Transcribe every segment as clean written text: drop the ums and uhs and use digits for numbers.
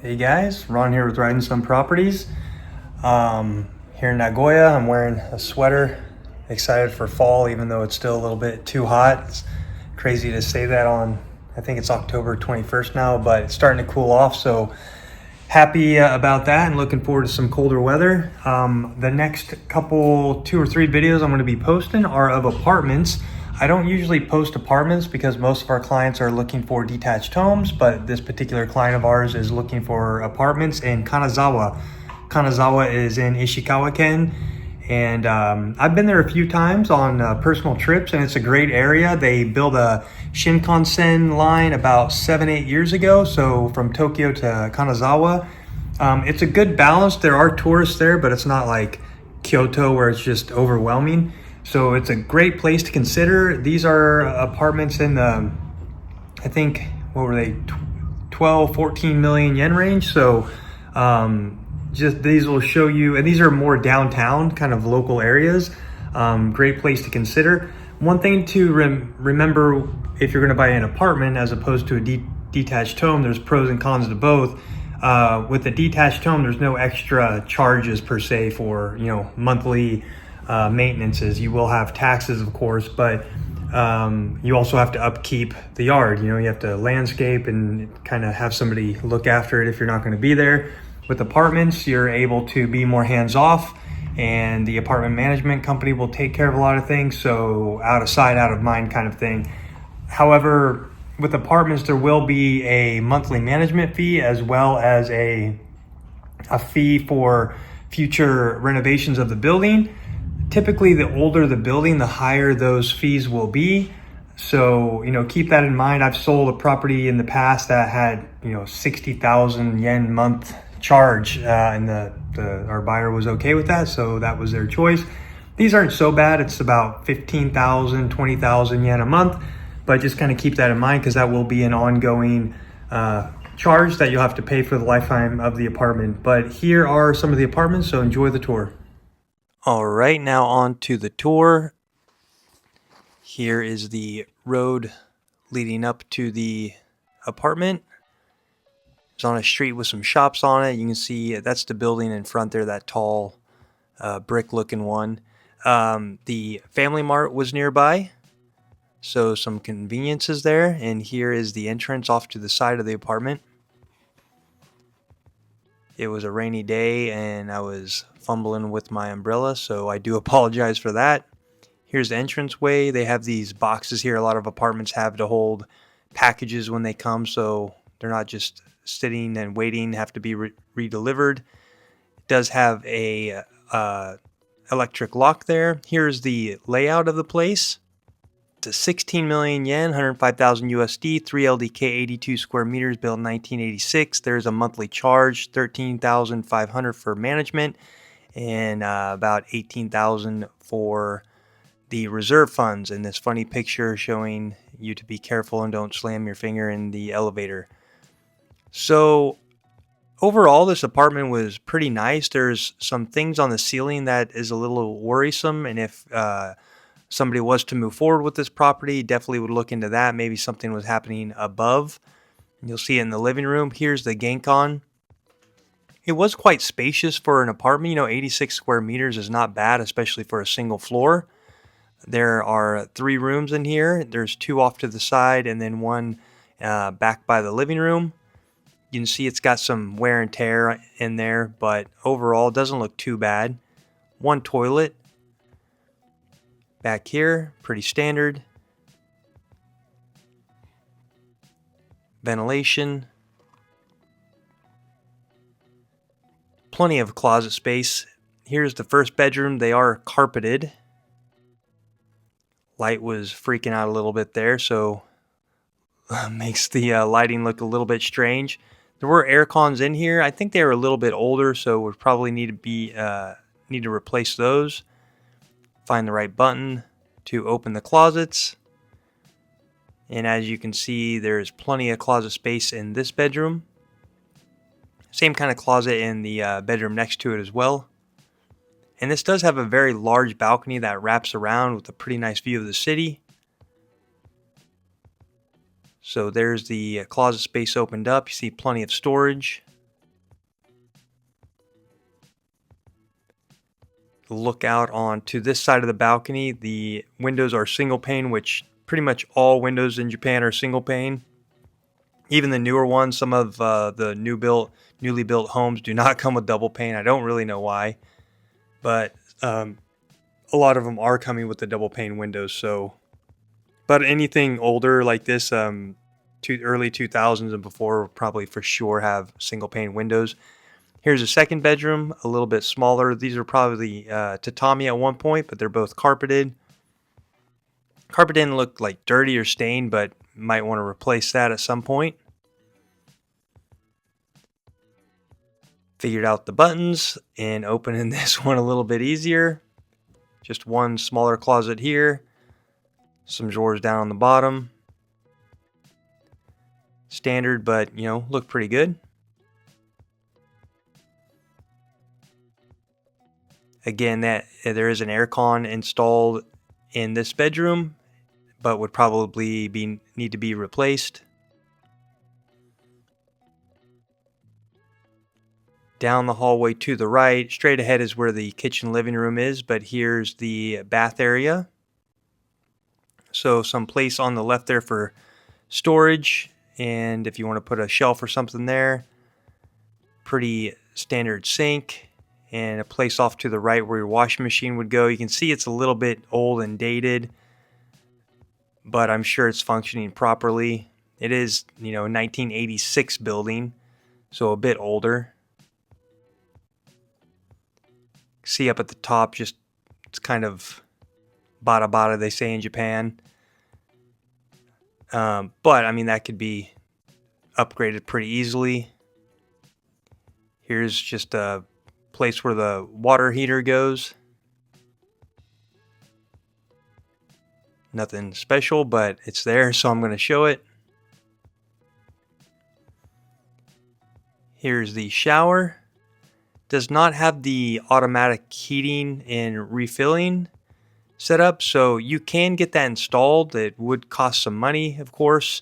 Hey guys, Ron here with Riding Some Properties. Here in Nagoya, I'm wearing a sweater. Excited for fall, even though it's still a little bit too hot. It's crazy to say that on, I think it's October 21st now, but it's starting to cool off. So happy about that and looking forward to some colder weather. The next couple, 2 or 3 videos I'm going to be posting are of apartments. I don't usually post apartments because most of our clients are looking for detached homes, but this particular client of ours is looking for apartments in Kanzawa. Kanzawa is in Ishikawa, Ken, and I've been there a few times on personal trips, and it's a great area. They built a Shinkansen line about 7, 8 years ago, so from Tokyo to Kanazawa. It's a good balance. There are tourists there, but it's not like Kyoto where it's just overwhelming. So it's a great place to consider. These are apartments in the, I think, what were they, 12, 14 million yen range. So just these will show you, and these are more downtown kind of local areas. Great place to consider. One thing to remember if you're going to buy an apartment as opposed to a detached home, there's pros and cons to both. With a detached home, there's no extra charges per se for monthly maintenances. You will have taxes, of course, but you also have to upkeep the yard. You have to landscape and kind of have somebody look after it if you're not going to be there. With apartments, you're able to be more hands-off, and the apartment management company will take care of a lot of things. So out of sight, out of mind kind of thing. However, with apartments, there will be a monthly management fee as well as a fee for future renovations of the building. Typically, the older the building, the higher those fees will be. So, keep that in mind. I've sold a property in the past that had, 60,000 yen month charge, and our buyer was okay with that. So that was their choice. These aren't so bad. It's about 15,000, 20,000 yen a month, but just kind of keep that in mind because that will be an ongoing charge that you'll have to pay for the lifetime of the apartment. But here are some of the apartments, so enjoy the tour. All right, now on to the tour. Here is the road leading up to the apartment. It's on a street with some shops on it. You can see that's the building in front there, that tall brick looking one. The Family Mart was nearby, so some conveniences there. And here is the entrance off to the side of the apartment. It was a rainy day and I was fumbling with my umbrella, so I do apologize for that. Here's the entranceway. They have these boxes here. A lot of apartments have to hold packages when they come, so they're not just sitting and waiting, have to be re-delivered. It does have a electric lock there. Here's the layout of the place. It's a 16 million yen, 105,000 USD, 3 LDK, 82 square meters, built in 1986. There's a monthly charge, 13,500 for management, and about 18,000 for the reserve funds. And this funny picture showing you to be careful and don't slam your finger in the elevator. So overall, this apartment was pretty nice. There's some things on the ceiling that is a little worrisome, and if somebody was to move forward with this property, definitely would look into that. Maybe something was happening above. You'll see it in the living room. Here's the Genkan. It was quite spacious for an apartment. 86 square meters is not bad, especially for a single floor. There are 3 rooms in here. There's 2 off to the side and then 1 back by the living room. You can see it's got some wear and tear in there, but overall it doesn't look too bad. 1 toilet. Back here, pretty standard. Ventilation. Plenty of closet space. Here's the first bedroom. They are carpeted. Light was freaking out a little bit there, so makes the lighting look a little bit strange. There were air cons in here. I think they were a little bit older, so would probably need to replace those. Find the right button to open the closets. And as you can see, there's plenty of closet space in this bedroom. Same kind of closet in the bedroom next to it as well. And this does have a very large balcony that wraps around with a pretty nice view of the city. So there's the closet space opened up. You see plenty of storage. look out onto this side of the balcony. The windows are single pane, which pretty much all windows in Japan are single pane. Even the newer ones, some of the newly built homes do not come with double pane. I don't really know why, but a lot of them are coming with the double pane windows. So, but anything older like this, early 2000s and before, will probably for sure have single pane windows. Here's a second bedroom, a little bit smaller. These are probably tatami at one point, but they're both carpeted. Carpet didn't look like dirty or stained, but might want to replace that at some point. Figured out the buttons and opening this one a little bit easier. Just one smaller closet here. Some drawers down on the bottom. Standard, but look pretty good. Again, that there is an aircon installed in this bedroom, but would probably need to be replaced. Down the hallway to the right, straight ahead is where the kitchen living room is, but here's the bath area. So some place on the left there for storage, and if you want to put a shelf or something there. Pretty standard sink. And a place off to the right where your washing machine would go. You can see it's a little bit old and dated, but I'm sure it's functioning properly. It is, 1986 building, so a bit older. See up at the top, just it's kind of bada bada, they say in Japan. But I mean, that could be upgraded pretty easily. Here's just a place where the water heater goes. Nothing special, but it's there, so I'm going to show it. Here's the shower. Does not have the automatic heating and refilling set up, so you can get that installed. It would cost some money, of course.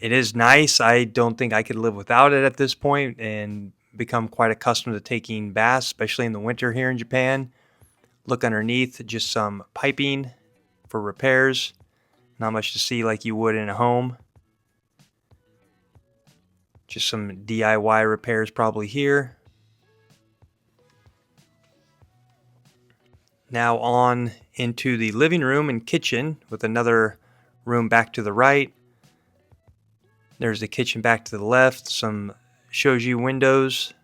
It is nice. I don't think I could live without it at this point, and become quite accustomed to taking baths, especially in the winter here in Japan. Look underneath, just some piping for repairs. Not much to see like you would in a home. Just some DIY repairs probably here. Now on into the living room and kitchen with another room back to the right. There's the kitchen back to the left. Some shoji windows.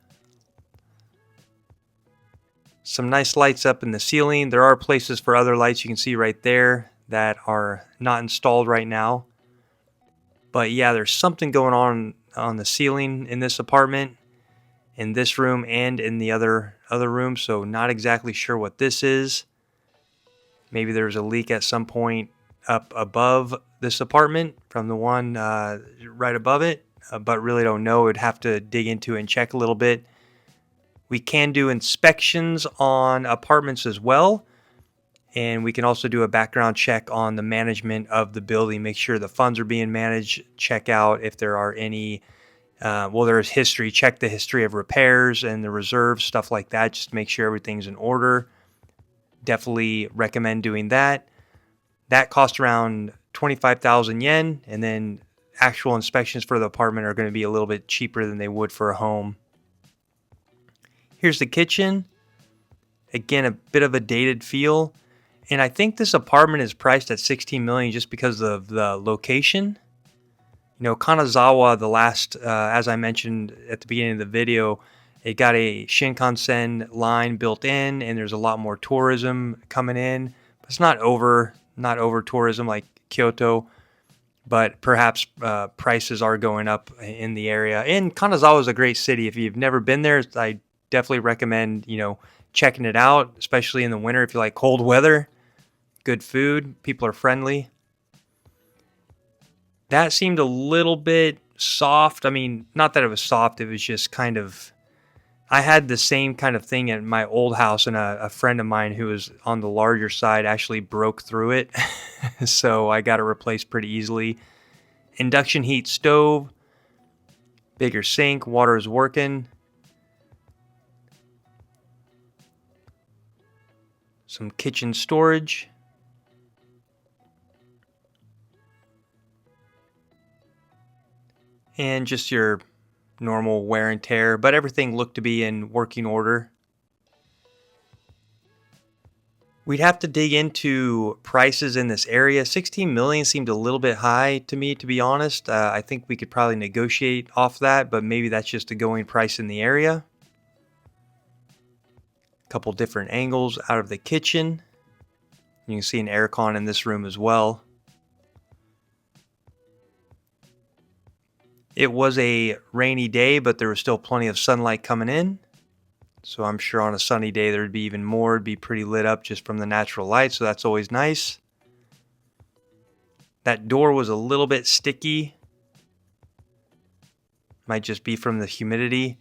Some nice lights up in the ceiling. There are places for other lights you can see right there that are not installed right now. But yeah, there's something going on the ceiling in this apartment, in this room and in the other room, so not exactly sure what this is. Maybe there was a leak at some point up above this apartment from the one right above it. But really don't know. Would have to dig into it and check a little bit. We can do inspections on apartments as well, and we can also do a background check on the management of the building. Make sure the funds are being managed. Check out if there are any. There's history. Check the history of repairs and the reserves, stuff like that. Just make sure everything's in order. Definitely recommend doing that. That costs around 25,000 yen, and then actual inspections for the apartment are going to be a little bit cheaper than they would for a home. Here's the kitchen. Again, a bit of a dated feel. And I think this apartment is priced at $16 million just because of the location. Kanzawa, the last, as I mentioned at the beginning of the video, it got a Shinkansen line built in, and there's a lot more tourism coming in. It's not over tourism like Kyoto, but perhaps prices are going up in the area. And Kanzawa is a great city. If you've never been there, I definitely recommend, checking it out, especially in the winter if you like cold weather. Good food, people are friendly. That seemed a little bit soft. I mean, not that it was soft, it was just kind of, I had the same kind of thing at my old house, and a friend of mine who was on the larger side actually broke through it. So I got it replaced pretty easily. Induction heat stove, bigger sink, water is working. Some kitchen storage. And just your normal wear and tear, but everything looked to be in working order. We'd have to dig into prices in this area. 16 million seemed a little bit high to me, to be honest. I think we could probably negotiate off that, but maybe that's just a going price in the area. A couple different angles out of the kitchen. You can see an aircon in this room as well. It was a rainy day, but there was still plenty of sunlight coming in. So I'm sure on a sunny day there'd be even more. It'd be pretty lit up just from the natural light, so that's always nice. That door was a little bit sticky. Might just be from the humidity.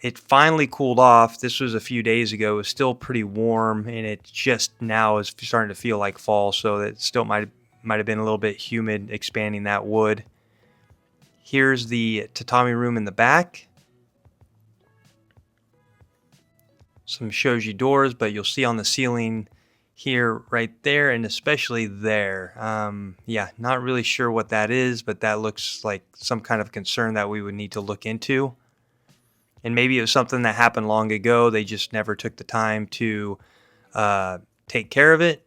It finally cooled off. This was a few days ago. It was still pretty warm, and it just now is starting to feel like fall, so it still might have been a little bit humid expanding that wood. Here's the tatami room in the back. Some shoji doors, but you'll see on the ceiling here, right there, and especially there. Yeah, not really sure what that is, but that looks like some kind of concern that we would need to look into. And maybe it was something that happened long ago. They just never took the time to take care of it.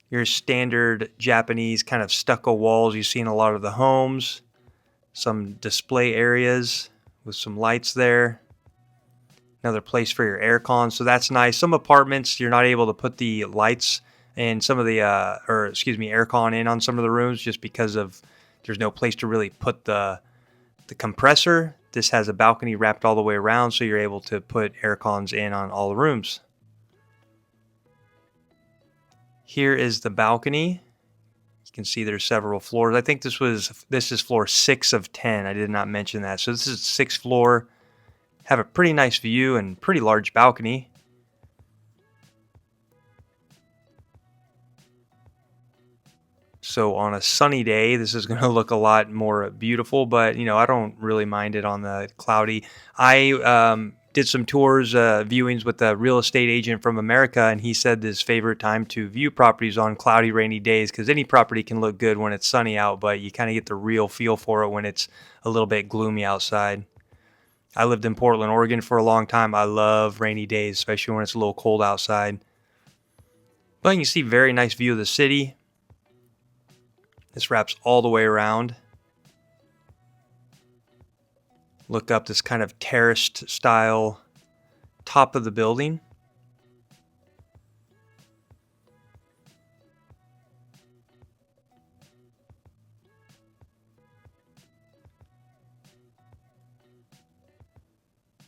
Your standard Japanese kind of stucco walls you see in a lot of the homes. Some display areas with some lights there. Another place for your aircon, so that's nice. Some apartments you're not able to put the lights and some of the aircon in on some of the rooms just because of there's no place to really put the compressor. This has a balcony wrapped all the way around, so you're able to put aircons in on all the rooms. Here is the balcony. You can see there's several floors. I think this is floor 6 of 10. I did not mention that. So this is 6th floor. Have a pretty nice view and pretty large balcony. So on a sunny day, this is going to look a lot more beautiful, but I don't really mind it on the cloudy. I did some tours, viewings with a real estate agent from America, and he said his favorite time to view properties on cloudy, rainy days, because any property can look good when it's sunny out, but you kind of get the real feel for it when it's a little bit gloomy outside. I lived in Portland, Oregon for a long time. I love rainy days, especially when it's a little cold outside. But you can see very nice view of the city. This wraps all the way around. Look up this kind of terraced style top of the building.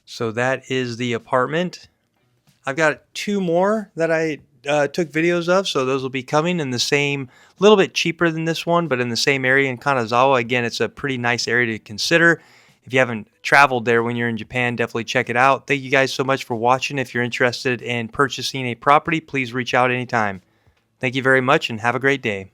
So that is the apartment. I've got 2 more that I took videos of, so those will be coming in the same, a little bit cheaper than this one, but in the same area in Kanzawa. Again, it's a pretty nice area to consider. If you haven't traveled there when you're in Japan, definitely check it out. Thank you guys so much for watching. If you're interested in purchasing a property, please reach out anytime. Thank you very much and have a great day.